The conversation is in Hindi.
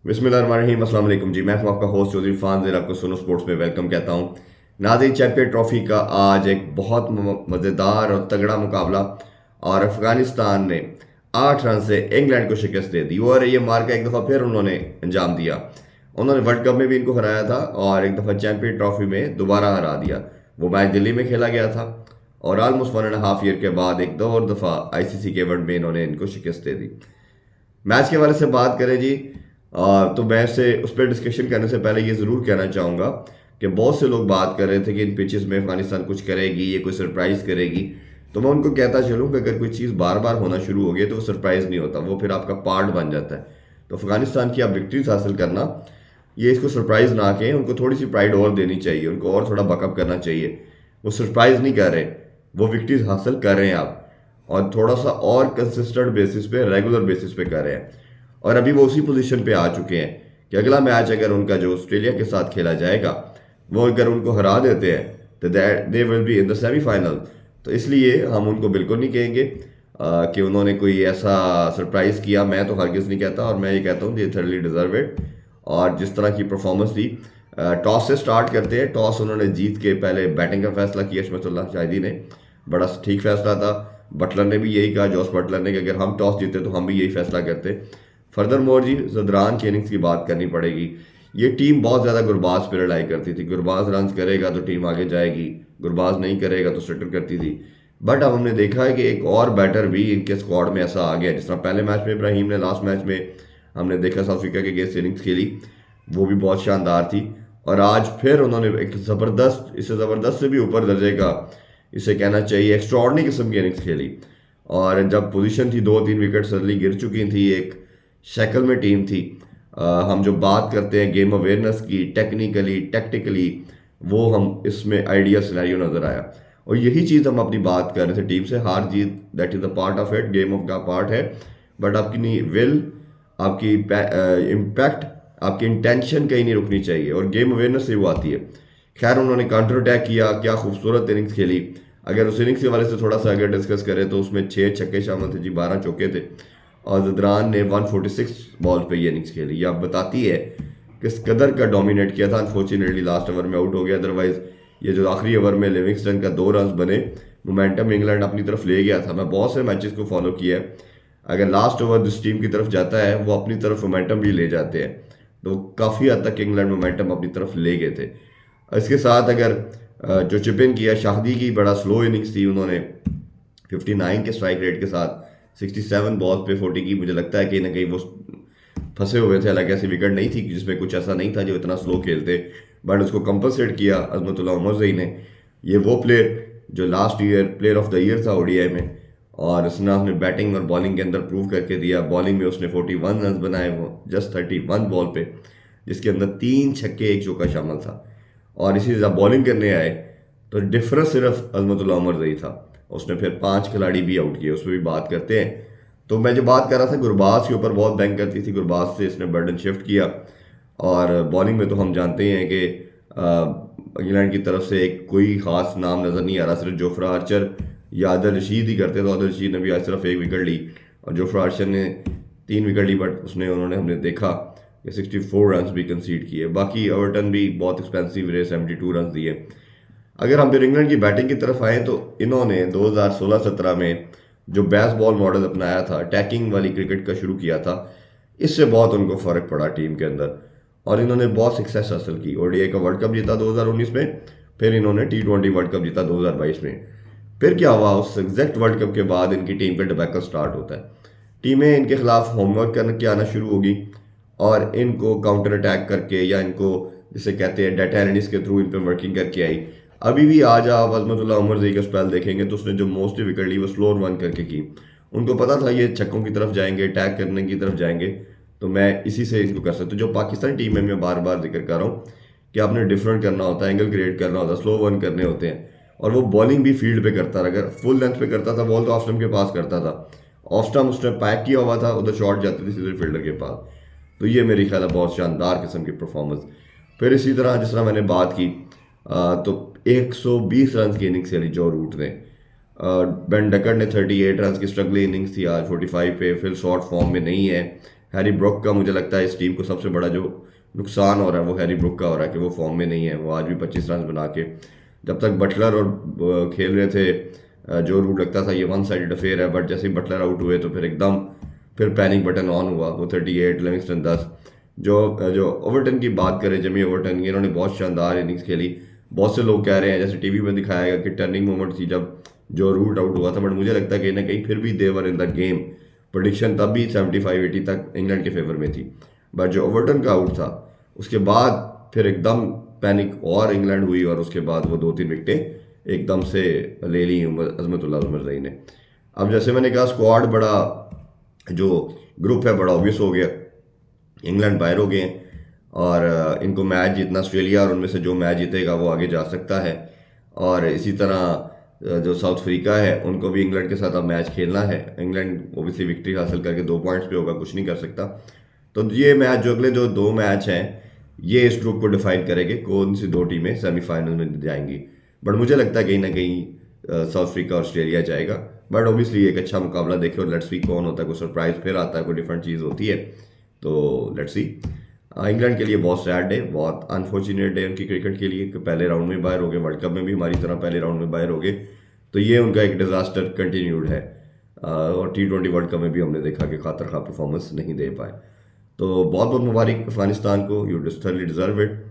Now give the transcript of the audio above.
बिस्मिल्लाहिर्रहमानिर्रहीम, अस्सलाम वालेकुम जी। मैं हूं आपका होस्ट चौधरी फानज़ेर, आपको सुनो स्पोर्ट्स में वेलकम कहता हूं। नाज़रीन, चैंपियन ट्रॉफी का आज एक बहुत मज़ेदार और तगड़ा मुकाबला, और अफगानिस्तान ने 8 रन से इंग्लैंड को शिकस्त दे दी और ये मार का एक दफ़ा फिर उन्होंने अंजाम दिया। उन्होंने वर्ल्ड कप में भी इनको हराया था और एक दफ़ा चैंपियन ट्रॉफी में दोबारा हरा दिया। वो मैच दिल्ली में खेला गया था और ऑलमोस्ट 1.5 ईयर के बाद एक दो और दफ़ा आईसीसी के इवेंट में इन्होंने इनको शिकस्त दे दी। मैच के हवाले से बात करें जी, तो मैं से उस पर डिस्कशन करने से पहले ये ज़रूर कहना चाहूँगा कि बहुत से लोग बात कर रहे थे कि इन पिचेस में अफगानिस्तान कुछ करेगी, ये कोई सरप्राइज़ करेगी। तो मैं उनको कहता चलूँ कि अगर कोई चीज़ बार बार होना शुरू हो गई तो वो सरप्राइज़ नहीं होता, वो फिर आपका पार्ट बन जाता है। तो अफगानिस्तान की आप विक्ट्रीज हासिल करना, ये इसको सरप्राइज़ ना कहें, उनको थोड़ी सी प्राइड और देनी चाहिए, उनको और थोड़ा बकअप करना चाहिए। वो सरप्राइज़ नहीं कर रहे, वो विक्ट्रीज हासिल कर रहे हैं आप, और थोड़ा सा और कंसिस्टेंट बेसिस पे, रेगुलर बेसिस पे कर रहे हैं। और अभी वो उसी पोजीशन पे आ चुके हैं कि अगला मैच अगर उनका जो ऑस्ट्रेलिया के साथ खेला जाएगा, वो अगर उनको हरा देते हैं तो they will be in the semifinal. तो इसलिए हम उनको बिल्कुल नहीं कहेंगे कि उन्होंने कोई ऐसा सरप्राइज़ किया। मैं तो हरगिज़ नहीं कहता, और मैं ये कहता हूँ दे थर्डली डिजर्व इट। और जिस तरह की परफॉर्मेंस थी, टॉस से स्टार्ट करते हैं। टॉस उन्होंने जीत के पहले बैटिंग का फैसला किया शमसुल्लाह शाहिदी ने, बड़ा ठीक फैसला था। बटलर ने भी यही कहा, जॉस बटलर ने, कि अगर हम टॉस जीते तो हम भी यही फैसला करते। फर्दर मोर जी, जदरान की इनिंग्स की बात करनी पड़ेगी। ये टीम बहुत ज़्यादा गुरबाज पर रिलाई करती थी, गुरबाज रन करेगा तो टीम आगे जाएगी, गुरबाज नहीं करेगा तो स्ट्रगल करती थी। बट अब हमने देखा है कि एक और बैटर भी इनके स्क्वाड में ऐसा आ गया, जिस तरह पहले मैच में इब्राहिम ने, लास्ट मैच में हमने देखा साउथ अफ्रीका के अगेंस्ट इनिंग्स खेली, वो भी बहुत शानदार थी। और आज फिर उन्होंने एक ज़बरदस्त, इससे ज़बरदस्त से भी ऊपर दर्जे का, इसे कहना चाहिए एक्स्ट्रॉर्डनरी किस्म की इनिंग्स खेली। और जब पोजीशन थी 2-3 विकेट सडनली गिर चुकी थी, एक शक्ल में टीम थी। हम जो बात करते हैं गेम अवेयरनेस की, टेक्निकली टैक्टिकली, वो हम इसमें आइडिया सिनेरियो नज़र आया। और यही चीज़ हम अपनी बात कर रहे थे टीम से। हार जीत that is the part of it, game of का पार्ट है। बट आपकी विल, आपकी इम्पैक्ट, आपकी इंटेंशन कहीं नहीं रुकनी चाहिए, और गेम अवेयरनेस से वो आती है। खैर, उन्होंने काउंटर अटैक किया, क्या खूबसूरत इनिंग्स खेली। अगर उस इनिंग्स के वाले से थोड़ा सा अगर डिस्कस करें तो उसमें 6 छक्के शामिल थे जी, 12 चौके थे। और जदरान ने 146 बॉल पे ये इनिंग्स खेली। ये अब बताती है किस कदर का डोमिनेट किया था। अनफॉर्चुनेटली लास्ट ओवर में आउट हो गया, अदरवाइज ये जो आखिरी ओवर में लिविंगस्टन का 2 रन बने, मोमेंटम इंग्लैंड अपनी तरफ ले गया था। मैं बहुत से मैचेस को फॉलो किया है, अगर लास्ट ओवर जिस टीम की तरफ जाता है वो अपनी तरफ मोमेंटम भी ले जाते हैं। तो काफ़ी हद तक इंग्लैंड मोमेंटम अपनी तरफ ले गए थे। इसके साथ अगर जो चिपिन किया, शाहदी की बड़ा स्लो इनिंग्स थी, उन्होंने 59 के स्ट्राइक रेट के साथ 67 बॉल पे 40 की। मुझे लगता है कि ना कहीं वो फंसे हुए थे, हालांकि ऐसी विकेट नहीं थी जिसमें कुछ ऐसा नहीं था जो इतना स्लो खेलते, बट उसको कंपनसेट किया अजमतुल्लाह उमरज़ई ने। ये वो प्लेयर जो last year player of the year था ओडीआई में, और उसने अपने बैटिंग और बॉलिंग के अंदर प्रूव करके दिया। बॉलिंग में उसने 41 रन बनाए, वो जस्ट 31 बॉल पे, जिसके अंदर 3 छक्के 1 चौका शामिल था। और इसी जब बॉलिंग करने आए तो डिफरेंस सिर्फ अजमतुल्लाह उमरज़ई था, उसने फिर 5 खिलाड़ी भी आउट किए, उस पर भी बात करते हैं। तो मैं जो बात कर रहा था, गुरबाज के ऊपर बहुत बैंक करती थी, गुरबाज से इसने बर्डन शिफ्ट किया। और बॉलिंग में तो हम जानते हैं कि इंग्लैंड की तरफ से एक कोई ख़ास नाम नज़र नहीं आ रहा, सिर्फ जोफ्रा आर्चर या आदिल रशीद ही करते। तो आदिल रशीद ने भी आज सिर्फ 1 विकेट ली और जोफ्रा आर्चर ने 3 विकेट ली, बट उन्होंने हमने देखा कि 64 रन भी कंसीड किए। बाकी एवर्टन भी बहुत एक्सपेंसिव रहे, 72 रन दिए। अगर हम फिर इंग्लैंड की बैटिंग की तरफ आए तो इन्होंने 2016-17 में जो बेस बॉल मॉडल अपनाया था, अटैकिंग वाली क्रिकेट का शुरू किया था, इससे बहुत उनको फ़र्क पड़ा टीम के अंदर, और इन्होंने बहुत सक्सेस हासिल की। ओडीआई का वर्ल्ड कप जीता 2019 में, फिर इन्होंने T20 वर्ल्ड कप जीता 2022 में। फिर क्या हुआ, उस एग्जैक्ट वर्ल्ड कप के बाद इनकी टीम का डिबैकल स्टार्ट होता है। टीमें इनके खिलाफ होमवर्क करके आना शुरू होगी, और इनको काउंटर अटैक करके, या इनको जिसे कहते हैं डाटा एनालिस्ट के थ्रू इन पर वर्किंग करके आई। अभी भी आज आप अजमतुल्लाह उमरज़ई का स्पेल देखेंगे तो उसने जो मोस्टली विकेट ली वो स्लो रन करके की। उनको पता था ये छक्कों की तरफ जाएंगे, अटैक करने की तरफ जाएंगे, तो मैं इसी से इसको कर सकता हूँ। जो पाकिस्तानी टीम है, मैं बार बार जिक्र कर रहा हूँ कि आपने डिफरेंट करना होता है, एंगल क्रिएट करना होता है, स्लो रन करने होते हैं। और वो बॉलिंग भी फील्ड पे करता रहा। अगर फुल लेंथ पे करता था बॉल तो ऑफ स्टंप के पास करता था, ऑफ स्टंप उसने पैक किया हुआ था, उधर शॉट जाती थी सीधे फील्डर के पास। तो ये मेरी ख्याल है बहुत शानदार किस्म की परफॉर्मेंस। फिर इसी तरह जिस तरह मैंने बात की, तो 120 रन की इनिंग्स खेली जो रूट ने। बेन डकर ने 38 रन की स्ट्रगलिंग इनिंग्स थी आज 45 पे, फिर शॉर्ट फॉर्म में नहीं है। हैरी ब्रुक का मुझे लगता है इस टीम को सबसे बड़ा जो नुकसान हो रहा है वो हैरी ब्रुक का हो रहा है कि वो फॉर्म में नहीं है। वो आज भी 25 रन बना के, जब तक बटलर और खेल रहे थे जो रूट लगता था ये वन साइडेड अफेयर है, बट जैसे ही बटलर आउट हुए तो फिर एकदम फिर पैनिक बटन ऑन हुआ। वो 38, लिविंगस्टन 10। जो जो ओवर्टन की बात करें, जेमी ओवर्टन, इन्होंने बहुत शानदार इनिंग्स खेली। बहुत से लोग कह रहे हैं, जैसे टीवी में दिखाया गया, कि टर्निंग मोमेंट थी जब जो रूट आउट हुआ था, बट मुझे लगता है कहीं ना कहीं फिर भी देवर इन द गेम। प्रोडिक्शन तब भी 75-80 तक इंग्लैंड के फेवर में थी, बट जो ओवर्टन का आउट था उसके बाद फिर एकदम पैनिक और इंग्लैंड हुई, और उसके बाद वो 2-3 विकेटें एकदम से ले ली अजमतुल्लाह उमरज़ई ने। अब जैसे मैंने कहा, स्क्वाड बड़ा, जो ग्रुप है बड़ा ऑब्वियस हो गया। इंग्लैंड बाहर हो गए हैं और इनको मैच जीतना ऑस्ट्रेलिया, और उनमें से जो मैच जीतेगा वो आगे जा सकता है। और इसी तरह जो साउथ अफ्रीका है उनको भी इंग्लैंड के साथ अब मैच खेलना है। इंग्लैंड ओबियसली विक्ट्री हासिल करके 2 पॉइंट्स पे होगा, कुछ नहीं कर सकता। तो ये मैच, जो अगले जो 2 मैच हैं, ये इस ग्रुप को डिफाइन करेंगे कौन सी 2 टीमें सेमीफाइनल में जाएंगी। बट मुझे लगता है कहीं ना कहीं साउथ अफ्रीका और ऑस्ट्रेलिया जाएगा। बट ओबियसली एक अच्छा मुकाबला देखे, और लेट्स सी कौन होता है, कोई सरप्राइज फिर आता है, कोई डिफरेंट चीज़ होती है। तो लेट्स सी। इंग्लैंड के लिए बहुत सैड डे, बहुत अनफॉर्चुनेट डे उनकी क्रिकेट के लिए कि पहले राउंड में बाहर हो गए। वर्ल्ड कप में भी हमारी तरह पहले राउंड में बाहर हो गए, तो ये उनका एक डिजास्टर कंटिन्यूड है। और T20 वर्ल्ड कप में भी हमने देखा कि खातर खा परफॉर्मेंस नहीं दे पाए। तो बहुत बहुत मुबारक अफगानिस्तान को, यू डिजर्व इट।